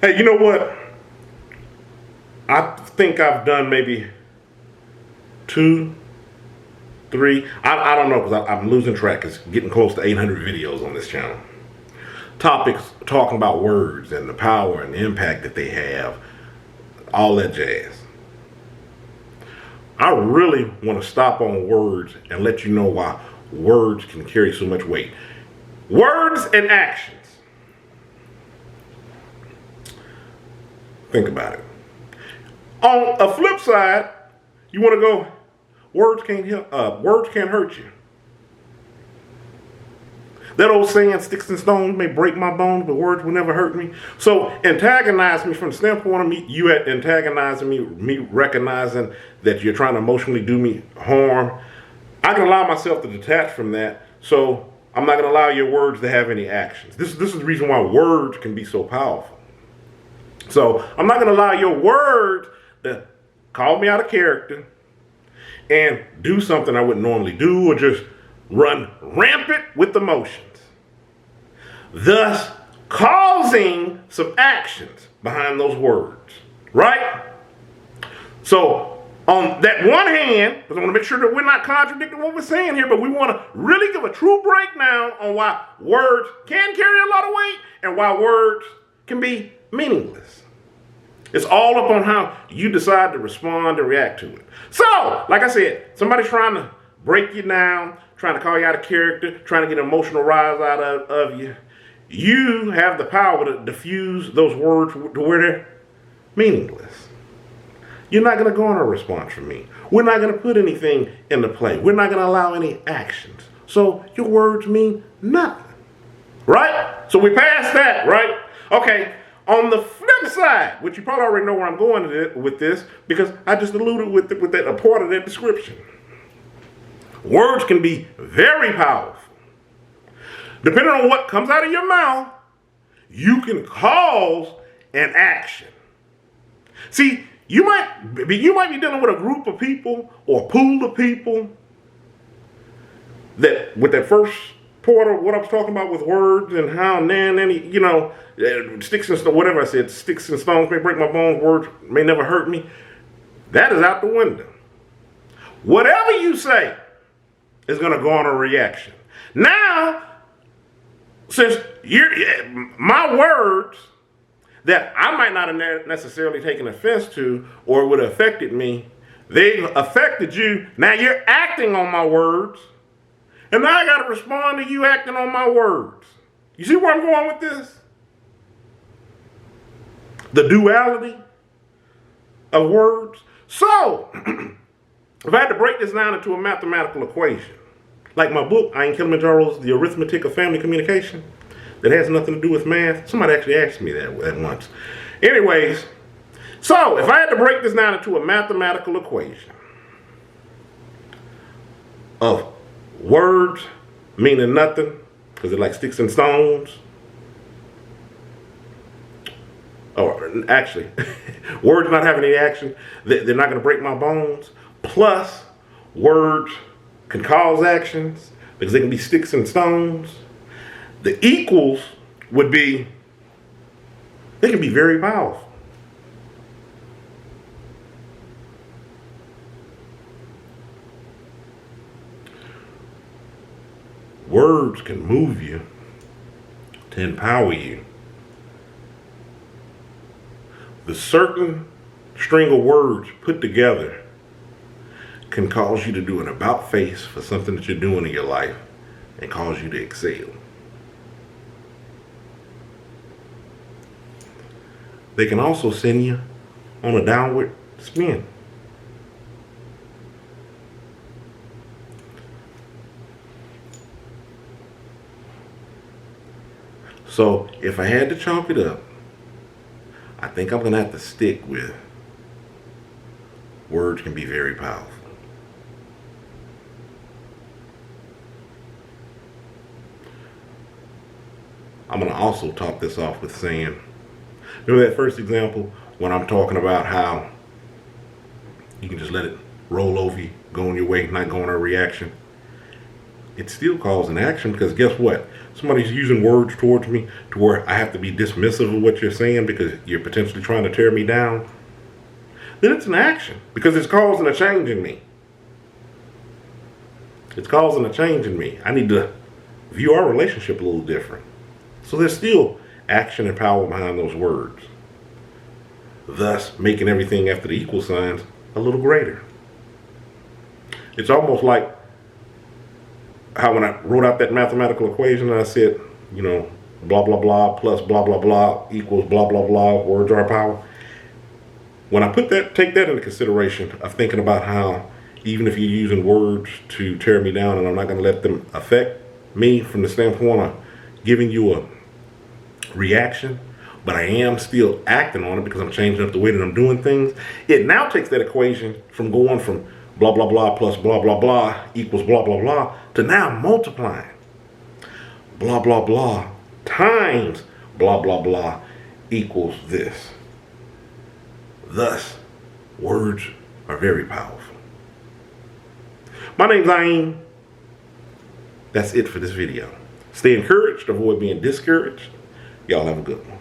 Hey, you know what? I think I've done maybe two, three. I don't know because I'm losing track. It's getting close to 800 videos on this channel. Topics talking about words and the power and the impact that they have. All that jazz. I really want to stop on words and let you know why words can carry so much weight. Words and actions. Think about it. On a flip side, you want to go, words can't hurt you. That old saying, sticks and stones may break my bones, but words will never hurt me. So antagonize me from the standpoint of me, you antagonizing me recognizing that you're trying to emotionally do me harm. I can allow myself to detach from that. So I'm not going to allow your words to have any actions. This is the reason why words can be so powerful. So I'm not going to allow your words to call me out of character and do something I wouldn't normally do, or just run rampant with emotions, thus causing some actions behind those words, right? So on that one hand, because I want to make sure that we're not contradicting what we're saying here, but we want to really give a true breakdown on why words can carry a lot of weight and why words can be meaningless. It's all up on how you decide to respond and react to it. So, like I said, somebody's trying to break you down, trying to call you out of character, trying to get an emotional rise out of you. You have the power to diffuse those words to where they're meaningless. You're not going to garner a response from me. We're not going to put anything into play. We're not going to allow any actions. So your words mean nothing. Right? So we passed that, right? Okay. On the flip side, which you probably already know where I'm going with this, because I just alluded with that a part of that description. Words can be very powerful. Depending on what comes out of your mouth, you can cause an action. See, you might be dealing with a group of people or a pool of people that, with that first part of what I was talking about with words and how sticks and stones, whatever I said, sticks and stones may break my bones, words may never hurt me. That is out the window. Whatever you say is going to garner a reaction. Now, since my words that I might not have necessarily taken offense to or would have affected me, they've affected you. Now you're acting on my words. And now I got to respond to you acting on my words. You see where I'm going with this? The duality of words. So, if I had to break this down into a mathematical equation, like my book, Kilimanjaro's The Arithmetic of Family Communication, that has nothing to do with math. Somebody actually asked me that once. Anyways, so if I had to break this down into a mathematical equation of words meaning nothing, because they're like sticks and stones. Or actually, words not having any action, they're not going to break my bones. Plus, words can cause actions because they can be sticks and stones. The equals would be, they can be very powerful. Words can move you to empower you. The certain string of words put together can cause you to do an about face for something that you're doing in your life and cause you to excel. They can also send you on a downward spin. So if I had to chalk it up, I think I'm going to have to stick with words can be very powerful. I'm going to also top this off with saying, remember that first example when I'm talking about how you can just let it roll over you, go on your way, not go on a reaction? it's still cause and action, because guess what? Somebody's using words towards me to where I have to be dismissive of what you're saying because you're potentially trying to tear me down. Then it's an action because it's causing a change in me. It's causing a change in me. I need to view our relationship a little different. So there's still action and power behind those words, thus making everything after the equal signs a little greater. It's almost like how when I wrote out that mathematical equation, I said, blah, blah, blah, plus blah, blah, blah, equals blah, blah, blah, words are power. When I take that into consideration of thinking about how even if you're using words to tear me down and I'm not going to let them affect me from the standpoint of giving you a reaction, but I am still acting on it because I'm changing up the way that I'm doing things, it now takes that equation from going from blah, blah, blah, plus blah, blah, blah, equals blah, blah, blah, to now multiplying. Blah, blah, blah, times blah, blah, blah, equals this. Thus, words are very powerful. My name's Ayn. That's it for this video. Stay encouraged, avoid being discouraged. Y'all have a good one.